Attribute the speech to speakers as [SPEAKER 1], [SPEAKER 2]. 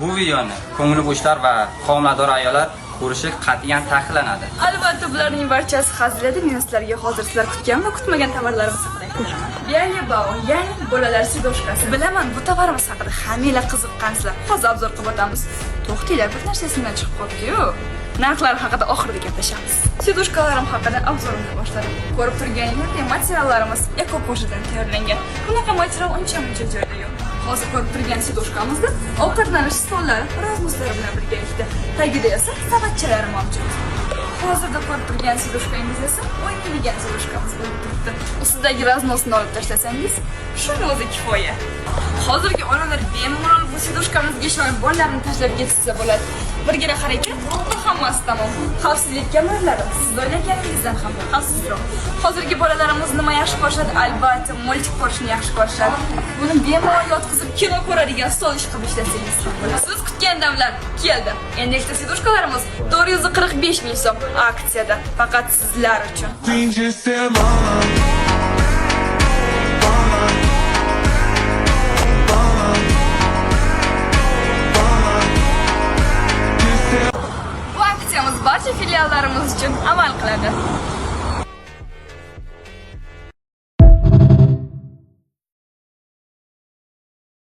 [SPEAKER 1] Bu videoni ko'ngli bo'shlar va homilador ayollar ko'rishi qat'iyan taqiqlanadi.
[SPEAKER 2] Albatta bularning barchasi hazilada minuslarga hozir sizlar kutgan va kutmagan tovarlarimiz haqida. Bialya bao, ya'ni bolalar sidoshkasi. Bilaman, bu tovarimiz haqida hammanglar qiziqqansizlar. Hozir obzor qilib o'tamiz. To'xtinglar, bir narsa esimdan chiqib qoldi-yu. Narxlar haqida oxirida gaplashamiz. Sidoshkalarim haqida obzorimni boshladim. Ko'rib turganingizdek, materiallarimiz eko-qo'shidan tayyorlangan. Bunaqa material uncha-muncha joyda yo'q. Hozir ko'rib turgan sidoshkamizda ovqatlanish stollari razmuslar bilan birgalikda. Tagida esa savatchalari mavjud. Hozirda ko'rib turgan sidoshkangiz esa o'ynaydigan sidoshkamiz bo'lib turibdi. Ustidagi raznosni olib tashlasangiz, shuni o'zi kifoya. Hozirgi onalar bemalol bu sidoshkamizga ishonib bolalarini tashlab ketsa bo'ladi. Birgina harakat va hammasi tamom. Xavfsizlik kamarlari siz o'ylaganingizdan ham xavfsizroq. Hozirgi bolalarimiz nima yaxshi ko'rishadi? Albatta, multik ko'rishni yaxshi ko'rishadi. Buni bemalol yotqizib kino ko'radigan stol ish qilib ishlasangiz ham bo'ladi. Siz kutgan damlar keldi. Endilikda sidoshkalarimiz 445 ming so'm aksiyada faqat sizlar uchun. Bu aksiyamiz barcha filiallarimiz uchun amal qiladi.